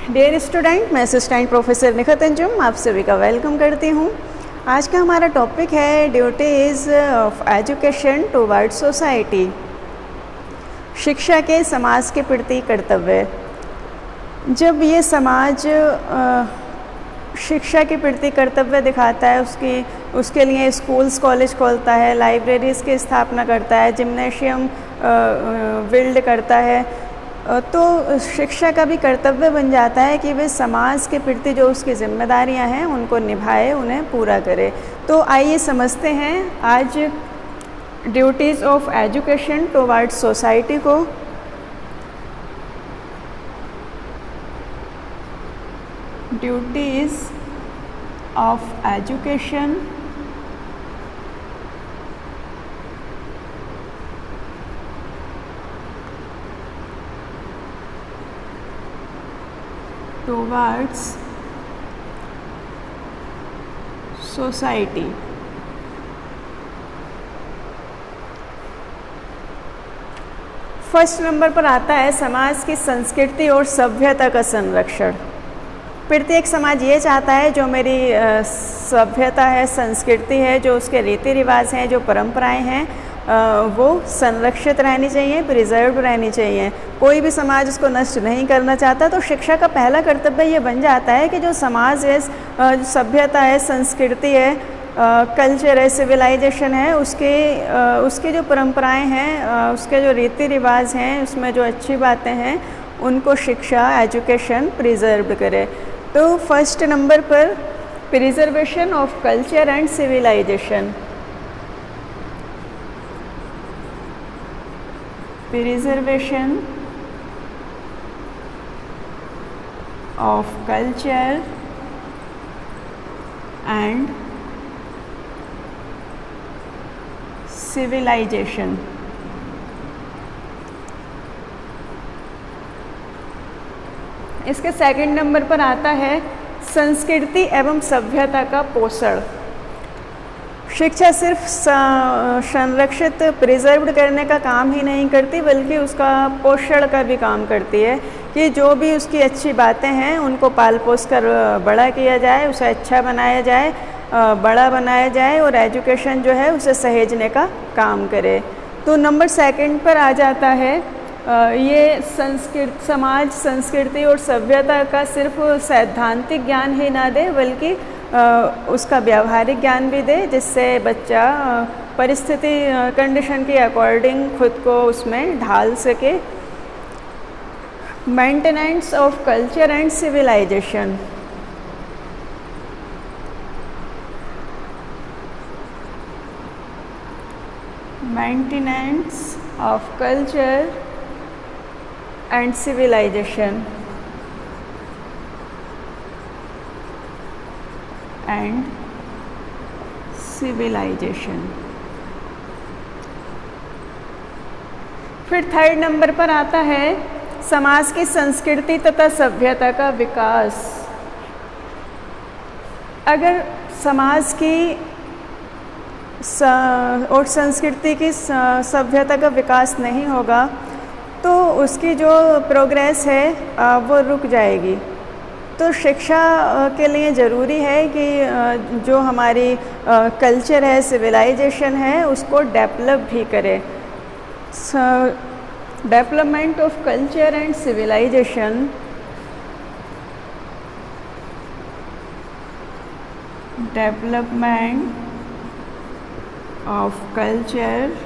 Dear student, मैं assistant professor Nikhat Anjum आप सभी का वेलकम करती हूँ। आज का हमारा टॉपिक है duties of education towards society, शिक्षा के समाज के प्रति कर्तव्य। जब ये समाज शिक्षा के प्रति कर्तव्य दिखाता है, उसके लिए स्कूल्स कॉलेज खोलता है, लाइब्रेरीज़ की स्थापना करता है, जिम्नेशियम बिल्ड करता है, तो शिक्षा का भी कर्तव्य बन जाता है कि वे समाज के प्रति जो उसकी जिम्मेदारियां हैं उनको निभाए, उन्हें पूरा करे। तो आइए समझते हैं आज duties of education towards society को। Duties of education towards society। First number पर आता है समाज की संस्कृति और सभ्यता का संरक्षण। प्रत्येक समाज ये चाहता है जो मेरी सभ्यता है, संस्कृति है, जो उसके रीति रिवाज हैं, जो परंपराएं हैं, वो संरक्षित रहनी चाहिए, प्रिजर्व रहनी चाहिए। कोई भी समाज उसको नष्ट नहीं करना चाहता। तो शिक्षा का पहला कर्तव्य ये बन जाता है कि जो समाज है, सभ्यता है, संस्कृति है, कल्चर है, सिविलाइजेशन है, उसके जो परंपराएं हैं, उसके जो रीति रिवाज हैं, उसमें जो अच्छी बातें हैं, उनको शिक्षा, एजुकेशन प्रिजर्व करे। तो फर्स्ट नंबर पर preservation of culture and civilisation. Preservation of culture and civilization। इसके सेकंड नंबर पर आता है संस्कृति एवं सभ्यता का पोषण। शिक्षा सिर्फ संरक्षित प्रिजर्व्ड करने का काम ही नहीं करती, बल्कि उसका पोषण का भी काम करती है कि जो भी उसकी अच्छी बातें हैं उनको पाल पोस कर बड़ा किया जाए, उसे अच्छा बनाया जाए, बड़ा बनाया जाए, और एजुकेशन जो है उसे सहेजने का काम करे। तो नंबर सेकंड पर आ जाता है ये समाज संस्कृति और सभ्यता का सिर्फ सैद्धांतिक ज्ञान ही ना दे, बल्कि उसका व्यावहारिक ज्ञान भी दे, जिससे बच्चा परिस्थिति कंडीशन के अकॉर्डिंग खुद को उसमें ढाल सके। Maintenance of culture and civilisation. Maintenance of culture and civilisation and civilisation. फिर थर्ड नंबर पर आता है समाज की संस्कृति तथा सभ्यता का विकास। अगर समाज की और संस्कृति की सभ्यता का विकास नहीं होगा तो उसकी जो प्रोग्रेस है वो रुक जाएगी। तो शिक्षा के लिए ज़रूरी है कि जो हमारी कल्चर है, सिविलाइजेशन है, उसको डेवलप भी करे। Development of culture and civilization. Development of culture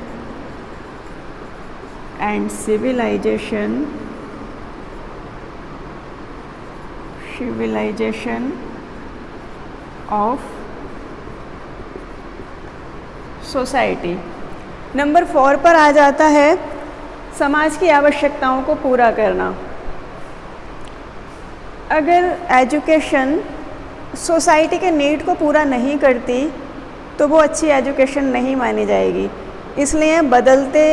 and civilization of society. Number 4 पर आ जाता है समाज की आवश्यकताओं को पूरा करना। अगर एजुकेशन सोसाइटी के नीड को पूरा नहीं करती तो वो अच्छी एजुकेशन नहीं मानी जाएगी। इसलिए बदलते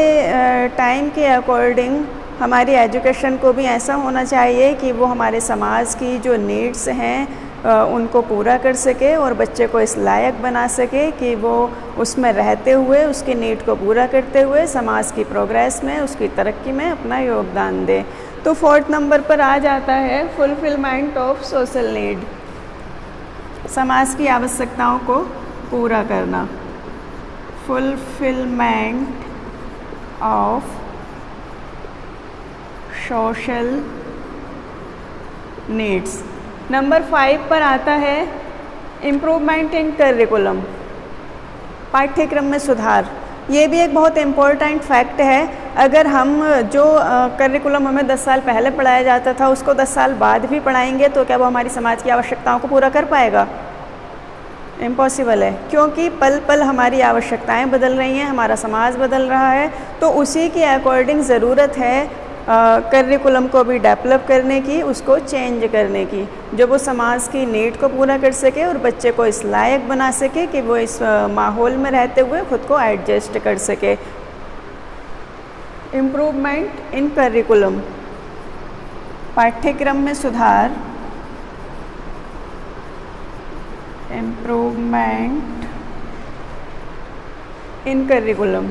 टाइम के अकॉर्डिंग हमारी एजुकेशन को भी ऐसा होना चाहिए कि वो हमारे समाज की जो नीड्स हैं उनको पूरा कर सके और बच्चे को इस लायक बना सके कि वो उसमें रहते हुए, उसकी नीड को पूरा करते हुए समाज की प्रोग्रेस में, उसकी तरक्की में अपना योगदान दे। तो 4th नंबर पर आ जाता है फुलफिलमेंट ऑफ सोशल नीड, समाज की आवश्यकताओं को पूरा करना। Fulfilment of social needs. Number 5 पर आता है इम्प्रूवमेंट इन करिकुलम, पाठ्यक्रम में सुधार। ये भी एक बहुत इम्पोर्टेंट फैक्ट है। अगर हम जो करिकुलम हमें 10 साल पहले पढ़ाया जाता था उसको 10 साल बाद भी पढ़ाएंगे तो क्या वो हमारी समाज की आवश्यकताओं को पूरा कर पाएगा? इम्पॉसिबल है, क्योंकि पल पल हमारी आवश्यकताएं बदल रही हैं, हमारा समाज बदल रहा है। तो उसी के अकॉर्डिंग ज़रूरत है करिकुलम को भी डेवलप करने की, उसको चेंज करने की, जो वो समाज की नीड को पूरा कर सके और बच्चे को इस लायक बना सके कि वो इस माहौल में रहते हुए खुद को एडजस्ट कर सके। इम्प्रूवमेंट इन करिकुलम, पाठ्यक्रम में सुधार। Improvement in curriculum.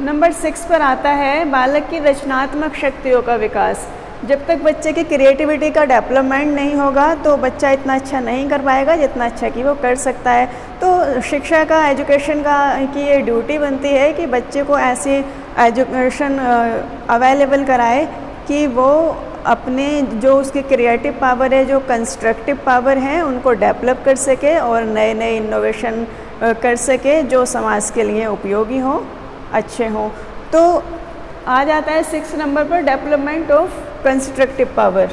नंबर 6 पर आता है बालक की रचनात्मक शक्तियों का विकास। जब तक बच्चे की क्रिएटिविटी का डेवलपमेंट नहीं होगा तो बच्चा इतना अच्छा नहीं कर पाएगा जितना अच्छा कि वो कर सकता है। तो शिक्षा का, एजुकेशन का की ये ड्यूटी बनती है कि बच्चे को ऐसी एजुकेशन अवेलेबल कराए कि वो अपने जो उसकी क्रिएटिव पावर है, जो कंस्ट्रक्टिव पावर है, उनको डेवलप कर सके और नए नए इनोवेशन कर सके जो समाज के लिए उपयोगी हों, अच्छे हों। तो आ जाता है 6 नंबर पर development of constructive power.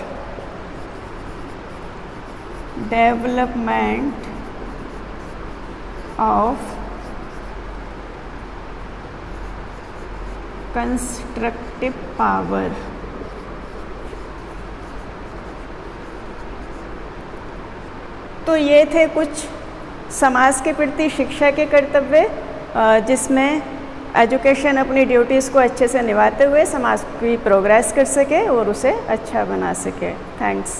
Development of constructive power. तो ये थे कुछ समाज के प्रति शिक्षा के कर्तव्य, जिसमें एजुकेशन अपनी ड्यूटीज़ को अच्छे से निभाते हुए समाज की प्रोग्रेस कर सके और उसे अच्छा बना सके। थैंक्स।